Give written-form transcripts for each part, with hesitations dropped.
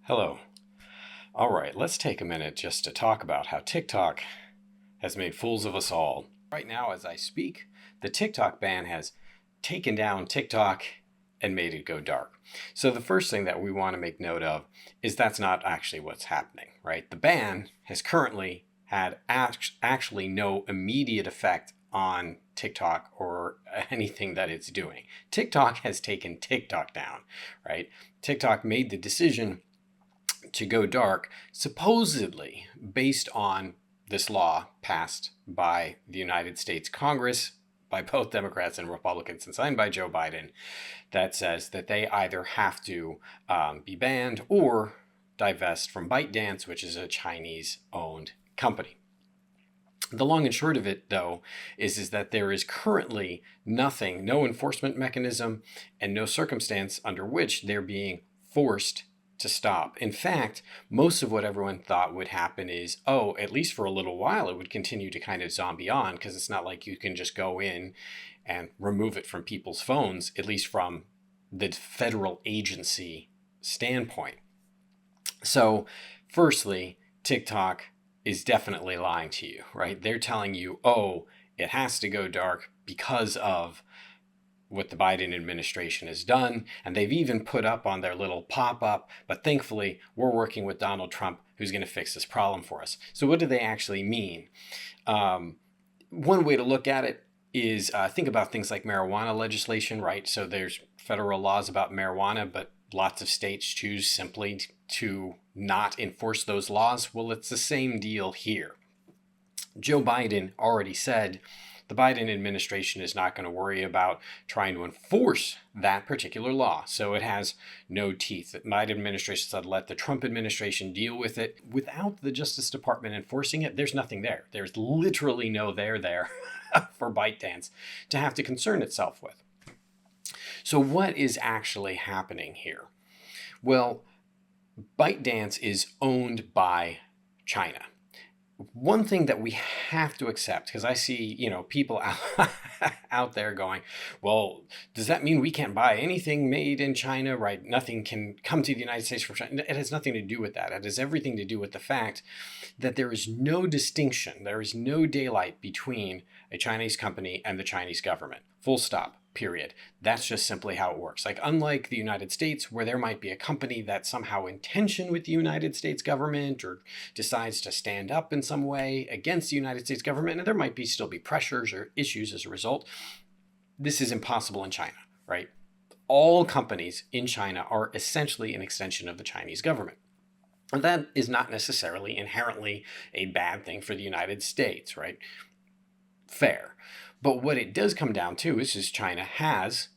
Hello. All right, let's take a minute just to talk about how TikTok has made fools of us all. Right now, as I speak, the TikTok ban has taken down TikTok and made it go dark. So, the first thing that we want to make note of is that's not actually what's happening, right? The ban has currently had actually no immediate effect on TikTok or anything that it's doing. TikTok has taken TikTok down, right? TikTok made the decision to go dark, supposedly based on this law passed by the United States Congress by both Democrats and Republicans and signed by Joe Biden that says that they either have to be banned or divest from ByteDance, which is a Chinese owned company. The long and short of it, though, is that there is currently nothing, no enforcement mechanism, and no circumstance under which they're being forced to stop. In fact, most of what everyone thought would happen is, oh, at least for a little while, it would continue to kind of zombie on because it's not like you can just go in and remove it from people's phones, at least from the federal agency standpoint. So, firstly, TikTok is definitely lying to you, right? They're telling you, oh, it has to go dark because of what the Biden administration has done. And they've even put up on their little pop up, but thankfully, we're working with Donald Trump, who's going to fix this problem for us. So, what do they actually mean? One way to look at it is think about things like marijuana legislation, right? So, there's federal laws about marijuana, but lots of states choose simply to not enforce those laws. Well, it's the same deal here. Joe Biden already said the Biden administration is not going to worry about trying to enforce that particular law. So it has no teeth. The Biden administration said let the Trump administration deal with it. Without the Justice Department enforcing it, there's nothing there. There's literally no there for ByteDance to have to concern itself with. So what is actually happening here? Well, ByteDance is owned by China. One thing that we have to accept, because I see, people out there going, well, does that mean we can't buy anything made in China, right? Nothing can come to the United States from China. It has nothing to do with that. It has everything to do with the fact that there is no distinction, there is no daylight between a Chinese company and the Chinese government. Full stop. Period. That's just simply how it works. Like, unlike the United States, where there might be a company that's somehow in tension with the United States government or decides to stand up in some way against the United States government, and there might still be pressures or issues as a result, this is impossible in China, right? All companies in China are essentially an extension of the Chinese government. And that is not necessarily inherently a bad thing for the United States, right? Fair. But what it does come down to is China has,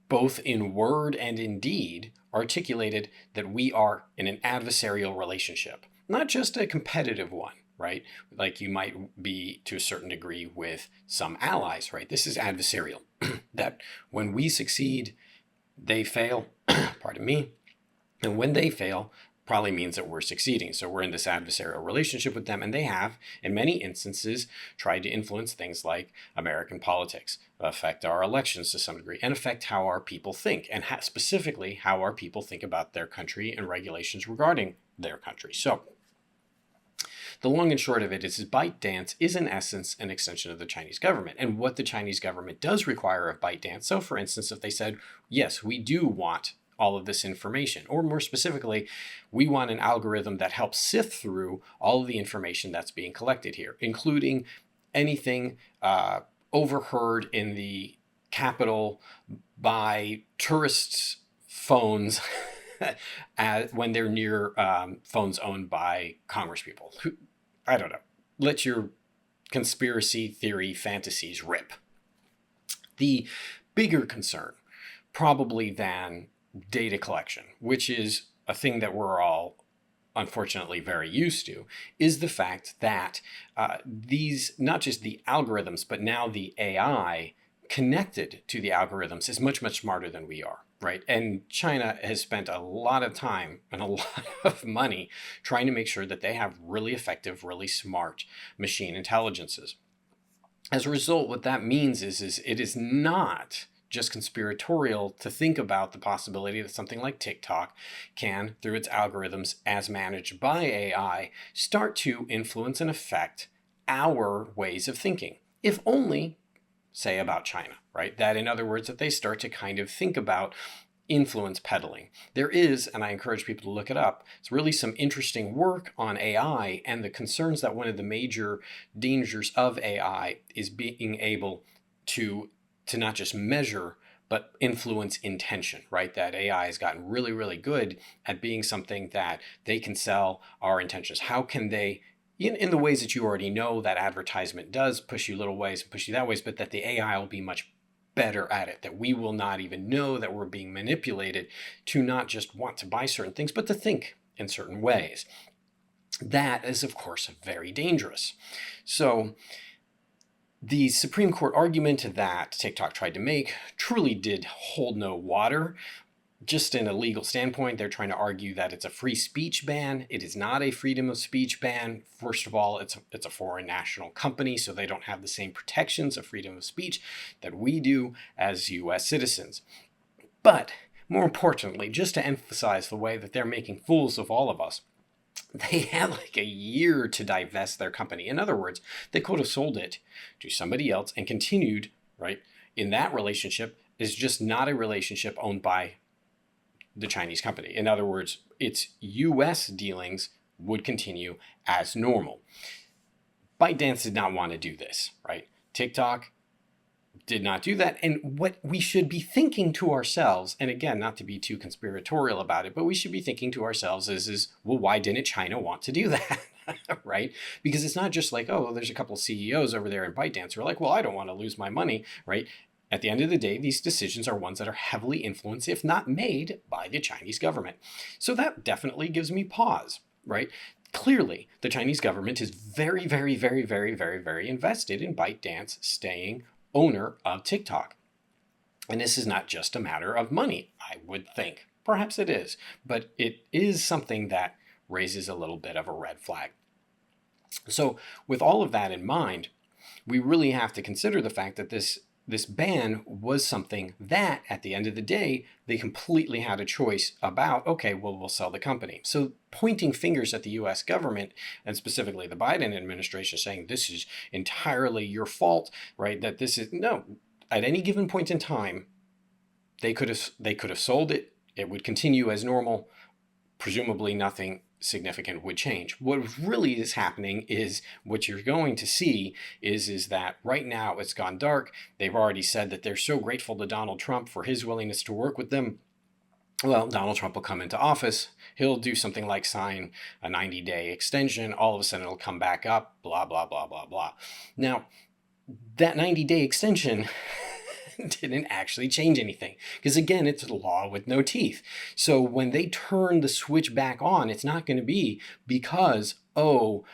both in word and in deed, articulated that we are in an adversarial relationship, not just a competitive one, right? Like you might be to a certain degree with some allies, right? This is adversarial. That when we succeed, they fail, pardon me, and when they fail, probably means that we're succeeding. So we're in this adversarial relationship with them, and they have, in many instances, tried to influence things like American politics, affect our elections to some degree, and affect how our people think, and specifically how our people think about their country and regulations regarding their country. So the long and short of it is ByteDance is in essence an extension of the Chinese government and what the Chinese government does require of ByteDance. So for instance, if they said, yes, we do want all of this information, or more specifically, we want an algorithm that helps sift through all of the information that's being collected here, including anything overheard in the Capitol by tourists' phones when they're near phones owned by Congresspeople. I don't know. Let your conspiracy theory fantasies rip. The bigger concern, probably than data collection, which is a thing that we're all unfortunately very used to, is the fact that these, not just the algorithms, but now the AI connected to the algorithms is much, much smarter than we are, right? And China has spent a lot of time and a lot of money trying to make sure that they have really effective, really smart machine intelligences. As a result, what that means is it is not just conspiratorial to think about the possibility that something like TikTok can, through its algorithms as managed by AI, start to influence and affect our ways of thinking. If only, say, about China, right? That, in other words, that they start to kind of think about influence peddling. There is, and I encourage people to look it up, it's really some interesting work on AI and the concerns that one of the major dangers of AI is being able to not just measure, but influence intention, right? That AI has gotten really, really good at being something that they can sell our intentions. How can they, in the ways that you already know that advertisement does, push you little ways and push you that ways, but that the AI will be much better at it, that we will not even know that we're being manipulated to not just want to buy certain things, but to think in certain ways. That is, of course, very dangerous. So the Supreme Court argument that TikTok tried to make truly did hold no water. Just in a legal standpoint, they're trying to argue that it's a free speech ban. It is not a freedom of speech ban. First of all, it's a foreign national company, so they don't have the same protections of freedom of speech that we do as US citizens. But more importantly, just to emphasize the way that they're making fools of all of us, they had like a year to divest their company. In other words, they could have sold it to somebody else and continued, right? In that relationship is just not a relationship owned by the Chinese company. In other words, its US dealings would continue as normal. ByteDance did not want to do this, right? TikTok did not do that. And what we should be thinking to ourselves, and again, not to be too conspiratorial about it, but we should be thinking to ourselves is well, why didn't China want to do that? Right? Because it's not just like, oh, there's a couple of CEOs over there in ByteDance who are like, well, I don't want to lose my money, right? At the end of the day, these decisions are ones that are heavily influenced, if not made, by the Chinese government. So that definitely gives me pause, right? Clearly, the Chinese government is very, very, very, very, very, very invested in ByteDance staying owner of TikTok. And this is not just a matter of money, I would think. Perhaps it is, but it is something that raises a little bit of a red flag. So with all of that in mind, we really have to consider the fact that this ban was something that, at the end of the day, they completely had a choice about, okay, well, we'll sell the company. So pointing fingers at the US government, and specifically the Biden administration, saying this is entirely your fault, right? That this is, no, at any given point in time, they could have sold it. It would continue as normal. Presumably nothing significant would change. What really is happening is what you're going to see is that right now it's gone dark. They've already said that they're so grateful to Donald Trump for his willingness to work with them. Well, Donald Trump will come into office. He'll do something like sign a 90-day extension. All of a sudden it'll come back up, blah, blah, blah, blah, blah. Now, that 90-day extension didn't actually change anything. Because again, it's a law with no teeth. So when they turn the switch back on, it's not going to be because, oh,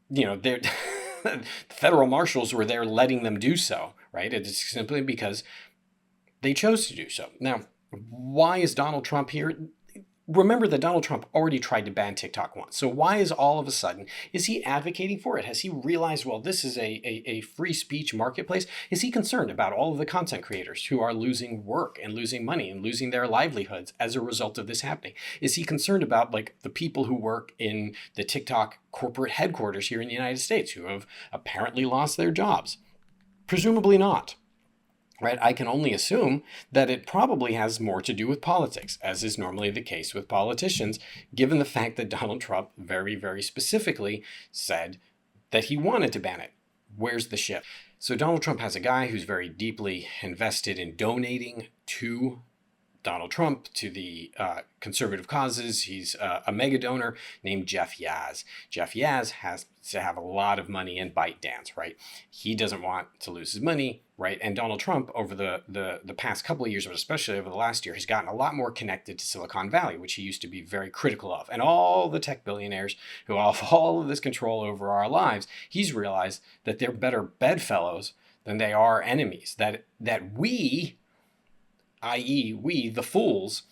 they're the federal marshals were there letting them do so, right? It's simply because they chose to do so. Now, why is Donald Trump here? Remember that Donald Trump already tried to ban TikTok once. So why is all of a sudden, is he advocating for it? Has he realized, well, this is a free speech marketplace? Is he concerned about all of the content creators who are losing work and losing money and losing their livelihoods as a result of this happening? Is he concerned about like the people who work in the TikTok corporate headquarters here in the United States who have apparently lost their jobs? Presumably not. Right? I can only assume that it probably has more to do with politics, as is normally the case with politicians, given the fact that Donald Trump very, very specifically said that he wanted to ban it. Where's the shift? So Donald Trump has a guy who's very deeply invested in donating to Donald Trump, to the conservative causes. He's a mega donor named Jeff Yazz. Jeff Yazz has to have a lot of money in ByteDance, right? He doesn't want to lose his money, right? And Donald Trump, over the past couple of years, but especially over the last year, has gotten a lot more connected to Silicon Valley, which he used to be very critical of. And all the tech billionaires who have all of this control over our lives, he's realized that they're better bedfellows than they are enemies. That we, i.e. we, the fools,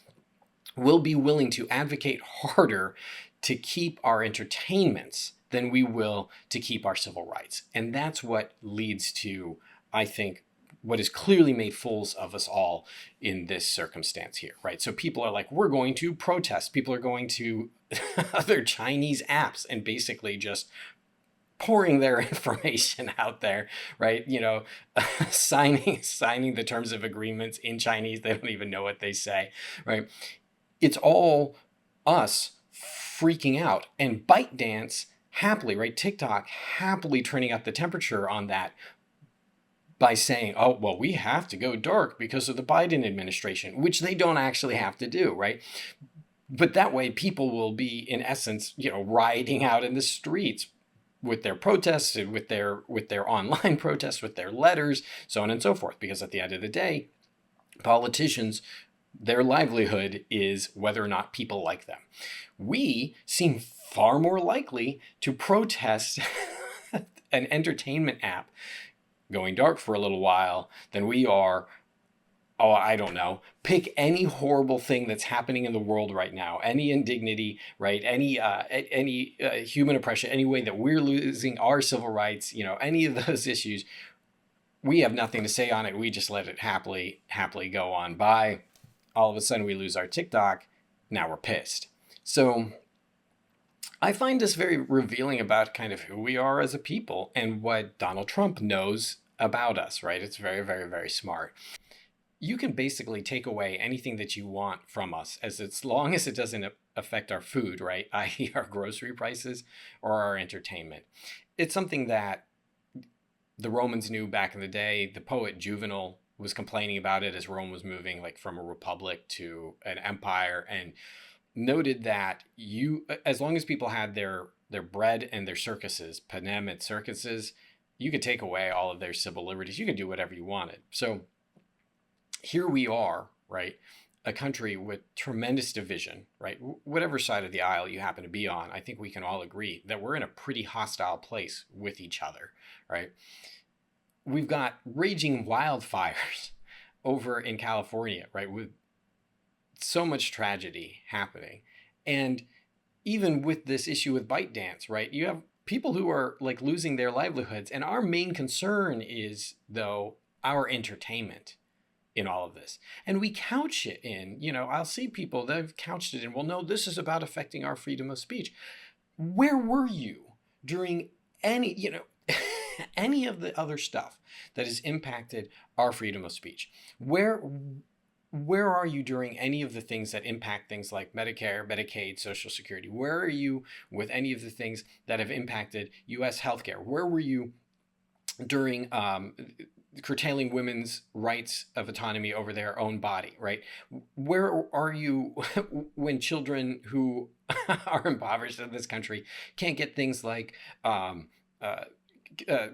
will be willing to advocate harder to keep our entertainments than we will to keep our civil rights. And that's what leads to, I think, what has clearly made fools of us all in this circumstance here, right? So people are like, we're going to protest. People are going to other Chinese apps and basically just pouring their information out there, right? Signing the terms of agreements in Chinese. They don't even know what they say, right? It's all us freaking out. And ByteDance happily, right? TikTok happily turning up the temperature on that by saying, oh, well, we have to go dark because of the Biden administration, which they don't actually have to do, right? But that way people will be, in essence, rioting out in the streets with their protests and with their online protests, with their letters, so on and so forth. Because at the end of the day, politicians, their livelihood is whether or not people like them. We seem far more likely to protest an entertainment app going dark for a little while than we are, oh, I don't know, pick any horrible thing that's happening in the world right now, any indignity, right? Any human oppression, any way that we're losing our civil rights, any of those issues, we have nothing to say on it. We just let it happily go on by. All of a sudden we lose our TikTok. Now we're pissed. So I find this very revealing about kind of who we are as a people and what Donald Trump knows about us, right? It's very, very, very smart. You can basically take away anything that you want from us as long as it doesn't affect our food, right? i.e. our grocery prices or our entertainment. It's something that the Romans knew back in the day. The poet Juvenal was complaining about it as Rome was moving like from a republic to an empire, and noted that as long as people had their bread and their circuses, panem et circuses, you could take away all of their civil liberties. You could do whatever you wanted. So here we are, right? A country with tremendous division, right? Whatever side of the aisle you happen to be on, I think we can all agree that we're in a pretty hostile place with each other, right? We've got raging wildfires over in California, right? With so much tragedy happening. And even with this issue with ByteDance, right? You have people who are like losing their livelihoods. And our main concern is, though, our entertainment in all of this. And we couch it in, I'll see people that have couched it in, well, no, this is about affecting our freedom of speech. Where were you during any, any of the other stuff that has impacted our freedom of speech? Where are you during any of the things that impact things like Medicare, Medicaid, Social Security? Where are you with any of the things that have impacted U.S. healthcare? Where were you during curtailing women's rights of autonomy over their own body, right? Where are you when children who are impoverished in this country can't get things like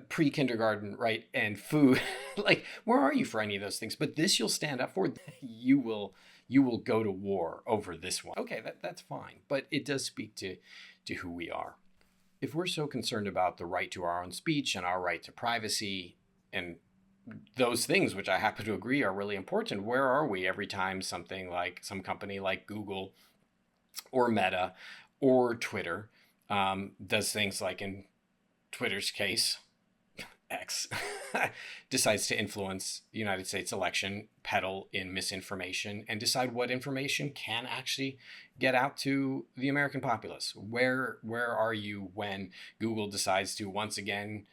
pre-kindergarten, right, and food? Like, where are you for any of those things? But this you'll stand up for. You will go to war over this one. Okay, that's fine, but it does speak to who we are. If we're so concerned about the right to our own speech and our right to privacy and those things, which I happen to agree are really important, where are we every time something like some company like Google or Meta or Twitter does things like, in Twitter's case, X, decides to influence the United States election, peddle in misinformation, and decide what information can actually get out to the American populace? Where are you when Google decides to once again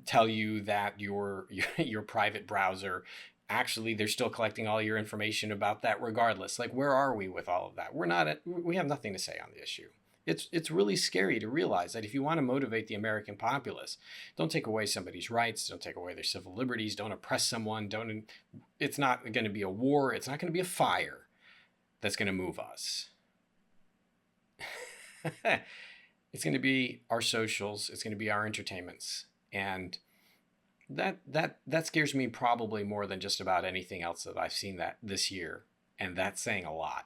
tell you that your private browser, actually they're still collecting all your information about that regardless? Like, where are we with all of that? We have nothing to say on the issue. It's really scary to realize that if you want to motivate the American populace, don't take away somebody's rights, don't take away their civil liberties, don't oppress someone, it's not going to be a war, it's not going to be a fire that's going to move us. It's going to be our socials, it's going to be our entertainments. And that scares me probably more than just about anything else that I've seen that this year. And that's saying a lot.